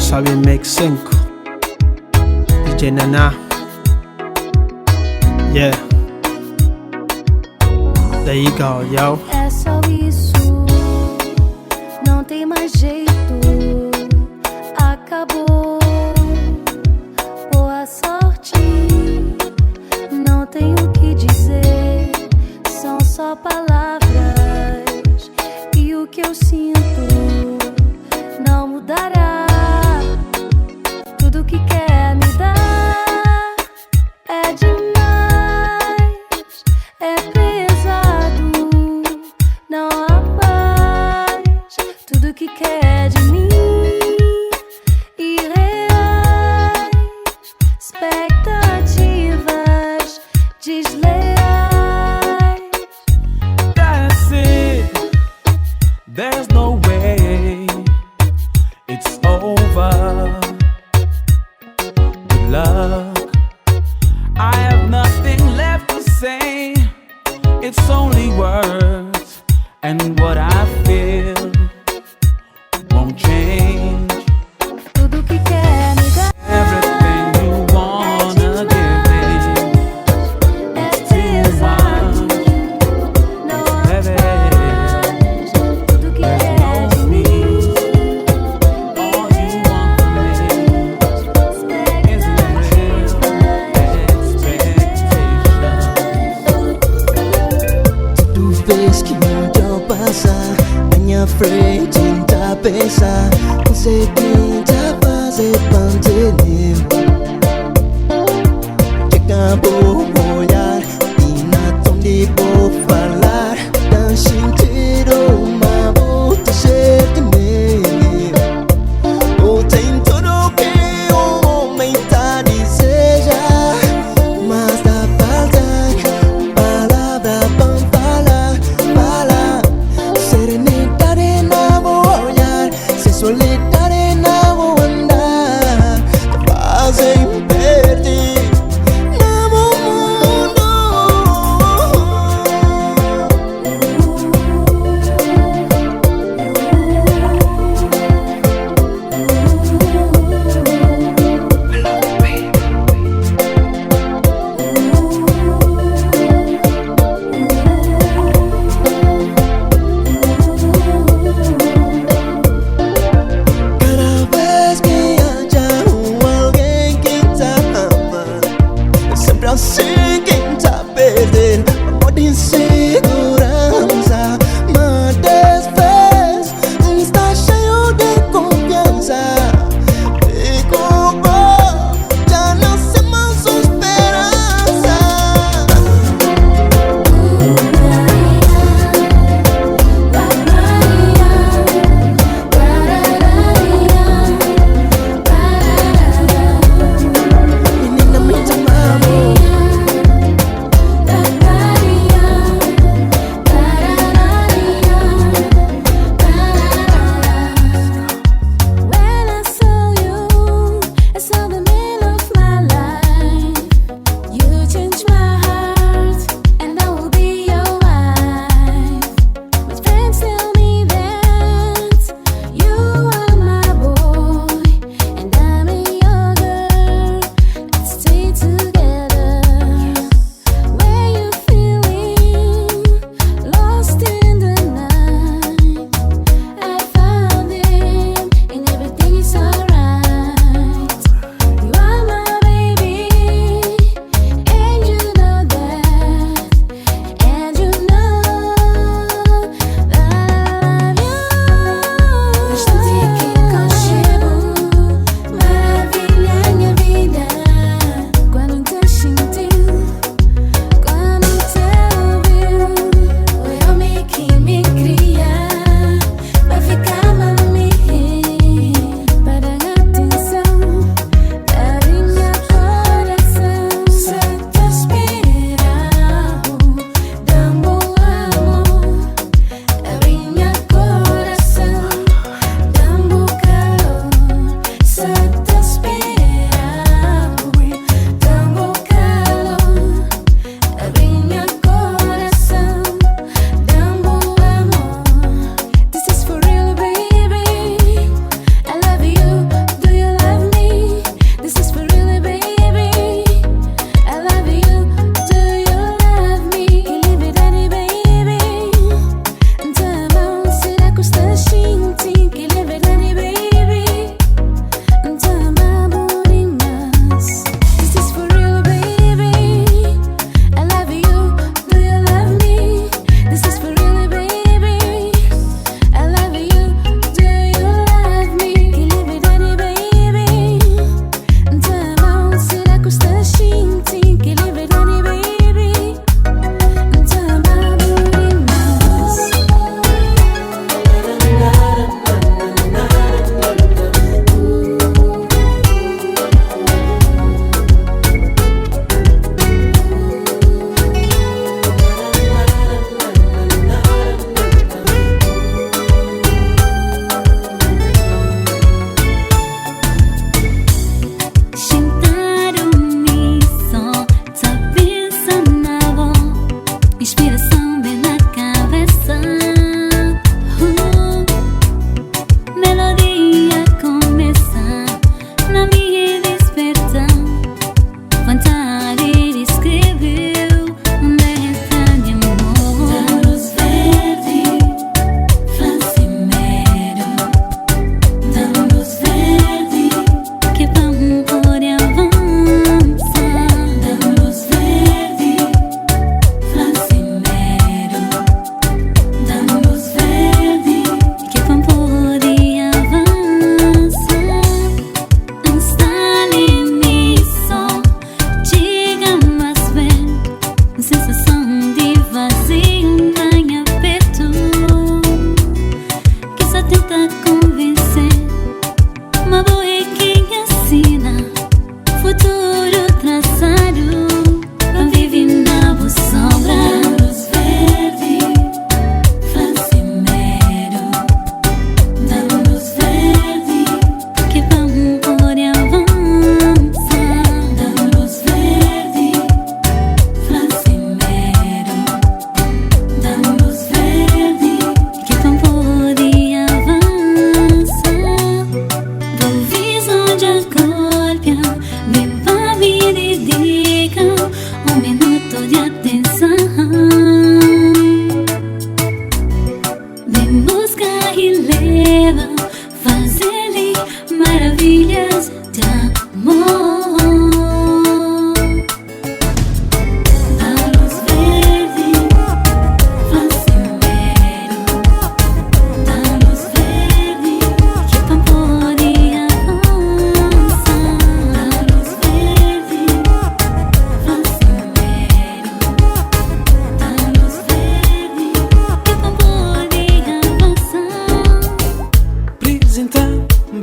Sabe Make 5 DJ Naná. Yeah, there you go, yo. É só isso, não tem mais jeito. Acabou, boa sorte. Não tenho o que dizer, são só palavras. E o que eu sinto não mudará. Tudo que quer me dar é demais, é pesado, não há paz. Tudo que quer de mim, irreais, expectativas desleais. That's it, there's no way it's over. Good luck, I have nothing left to say. It's only words, and what I feel won't change. Tudo que quer me dar Everything you wanna give me, é pesado, não há baby. paz. Tudo que quer de mim, All you want from me is a real expectation. Tu vês que não passa, minha frente tá pensa, conseguindo fazer pantelir. Que acabou olhar e na tom de vou falar, dan sentir uma volta cheia de mim. Ou tem tudo que o homem tá deseja, mas dá falta palavra pra falar. Serenidade na olhar, sensualidade na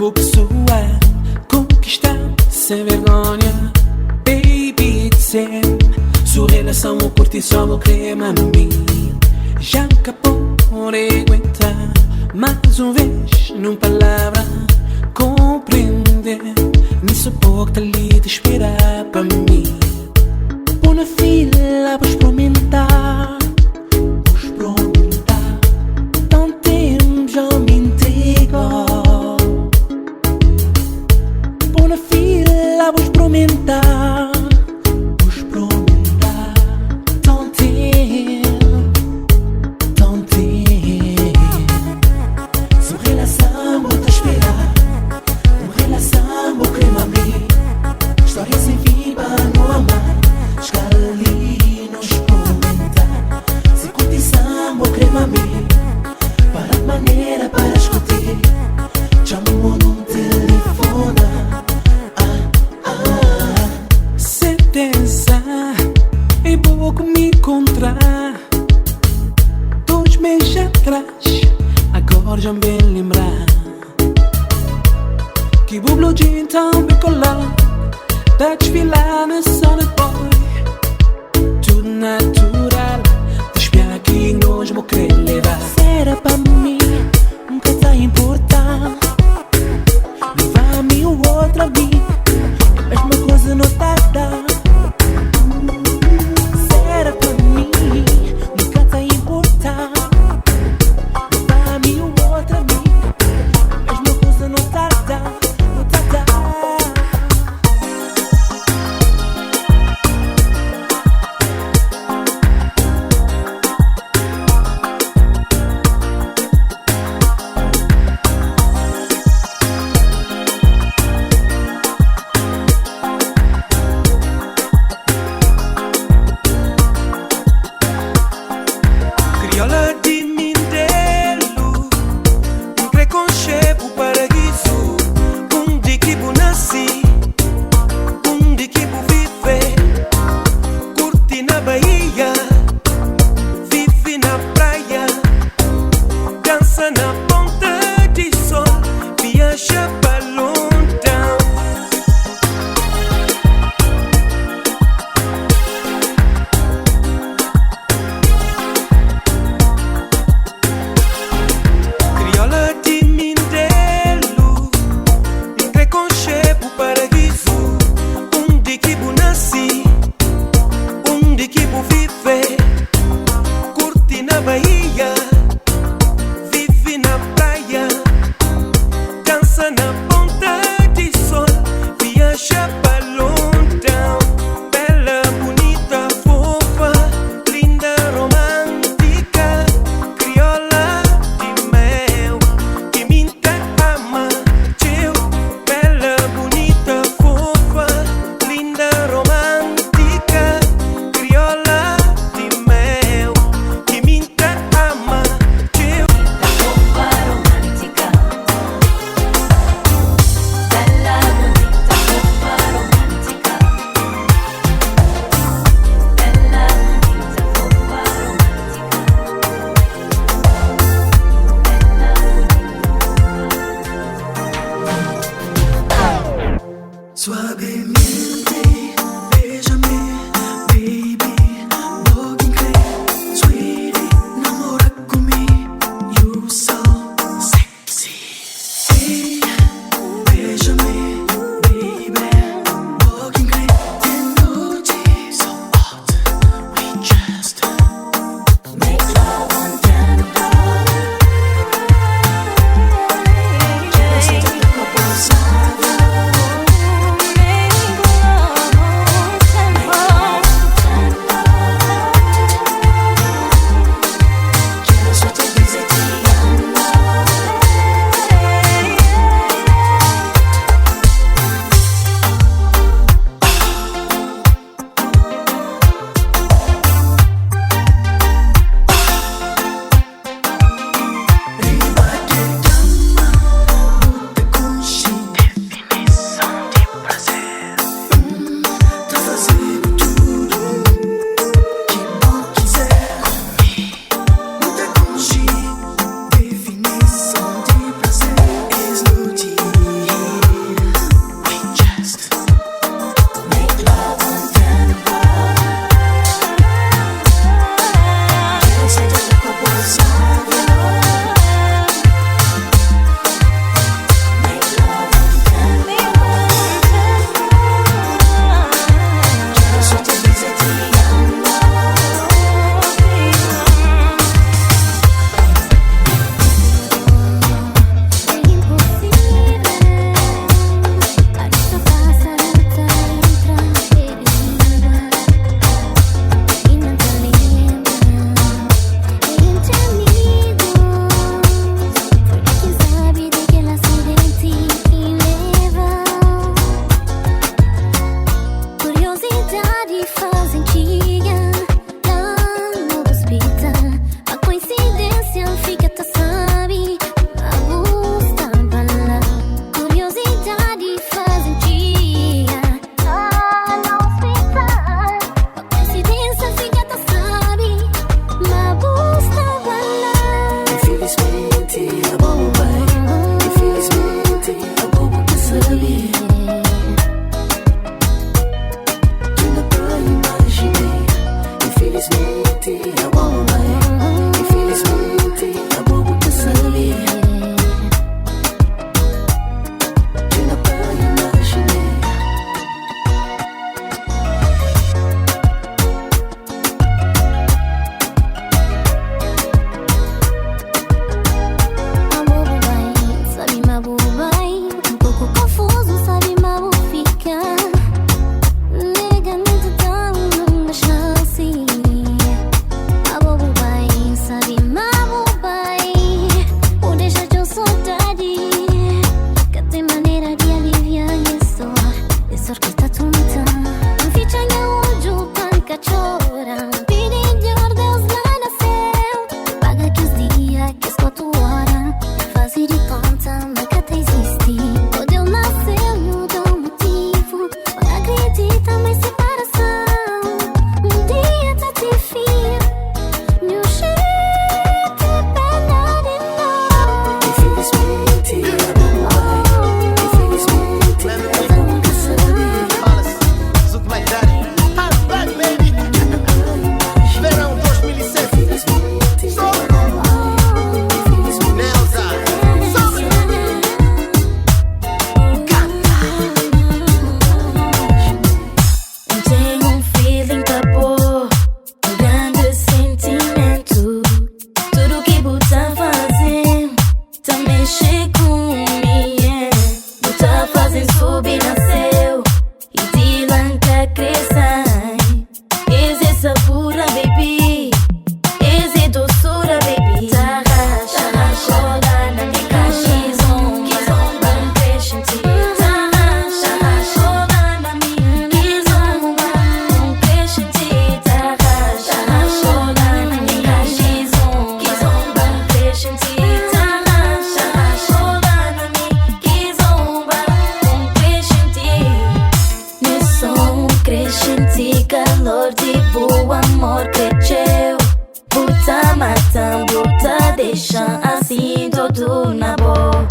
boa pessoa, conquistar sem vergonha. Baby, dizer, sua relação, o curtição, o creme a mim. Já acabou por aguentar mais uma vez, numa palavra, compreender. Nisso pouco tá ali de esperar para mim. Pôr na fila, vou experimentar. Tão tempo já me entregou. Pôr na fila, vou experimentar. Tão tempo. Sua relação, vou te esperar. Uma relação, vou cremar mim. História sem fim para não amar. Chegar ali, não experimentar. Se curtição, vou cremar mim. Para de maneira para escutar. Chamou num telefone. Certeza é pouco me encontrar. 2 meses atrás, agora já me lembrar que o blue jean tão bem colado tá desfilar na zona boy. Tudo natural, despiar aqui nós vou querer levar. Será pra mim, nunca tá importante. Levar-me o outro a mim, mesma coisa notada. Será pra mim, nunca tá importante. Levar-me o outro a mim, mesma coisa notada. Criolla di Mindelo, un preconceito paraíso, onde que eu nasci, onde que eu vive, curti na Bahia, vive na praia, dança na ponta de sol, viaja para Londres. Criolla di Mindelo, um preconceito paraíso, onde que eu nasci, onde que eu vive, curti na Bahia, vive na praia, dança na ponta de sol, viaja para Londres. Bela, bonita, fofa, linda, romântica, criolla de mel, que me ama, teu. Bela, bonita, fofa, linda, romântica, criolla de mel, que me ama, teu. Fofa romântica, bella bonita, fofa romântica, bella bonita, fofa romántica. Suavemente, bésame, baby, logo em que, sweetie, namora comigo, you so sexy. Hey, bésame, baby, logo em que, the noite so hot, we just Make love on tempo. just a couple of songs. Make love. Te fazem subir na céu e te lanca crescem. Esse pura baby, esse doçura baby. Tarraxa, cola na minha cachizão, que zomba cresce em ti. Tarraxa, cola na minha, que zomba cresce em ti. Tarraxa, cola na minha cachizão, que zomba cresce em ti. Tarraxa, cola na minha, que zomba cresce em ti. Nesse som cresce em ti, calor de boa amor cresceu. Buta matando, buta deixa assim todo na boa.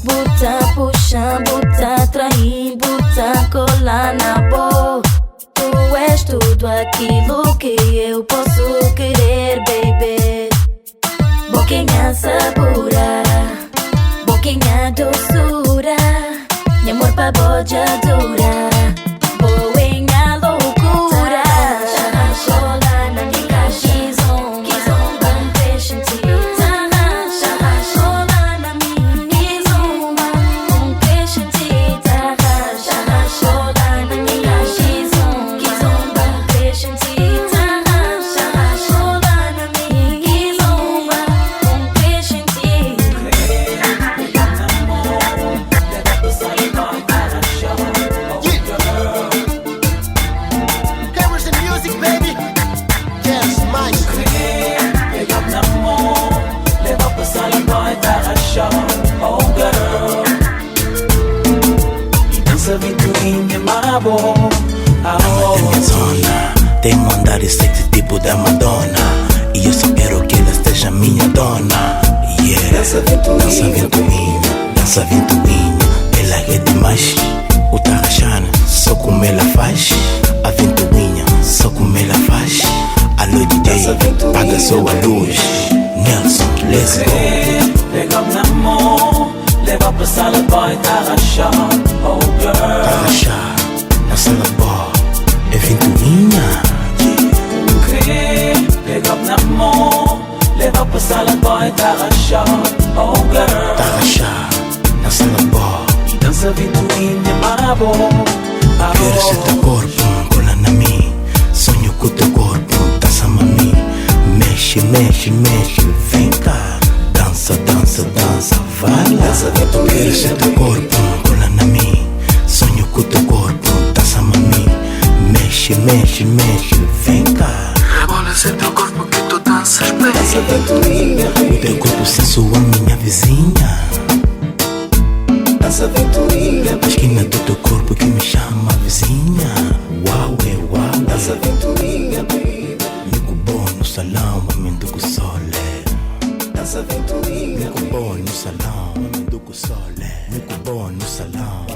Buta puxa, buta trair, buta colar na boa. Tu és tudo aquilo que eu posso querer, baby. Boquinha sabura, boquinha doçura, meu amor pra boja dura. Boinha loucura, cola na minha cachizão, que zomba cresce em ti. Tarraxa, cola na minha, que zomba cresce em ti. Tarraxa, cola na minha cachizão, que zomba cresce em ti. Tarraxa, cola na minha, que zomba cresce em ti. Cameras and music, baby. Yes, mais. Pega na mão, leva pra sala e vai dar a chão. Oh girl, e dança venturinha mabo. Na minha zona tem um andar sexy tipo da Madonna, e eu só quero que ela esteja minha dona. Yeah, dança venturinha, dança venturinha. Ela é demais, o tarraxana, só como ela faz. A venturinha, só como ela faz. Alô DJ, paga só a luz. Nelson, let's go. Pega na mão, leva pra sala e vai dar a chão. Oh girl, Tarraxa, na sala boa, é venturinha. pega na mão, leva pra sala e vai dar a chão. Oh girl, Tarraxa, na sala boa. e dança venturinha mabo. Quero ser teu corpo, cola na mim. Sonho com teu corpo, dança-me a mim. Mexe, mexe, mexe, vem cá. Dança, dança, dança, vai lá. Quero ser teu corpo, cola na mim. Sonho com teu corpo, dança-me a mim. Mexe, mexe, mexe, vem cá. Rebola esse teu corpo que tu danças bem. O teu corpo sensual, minha vizinha. A esquina do teu corpo que me chama vizinha. Uau, é uau. Mico bom no salão, amenduco sole. Mico bom no salão, amenduco sole. Mico bom no salão.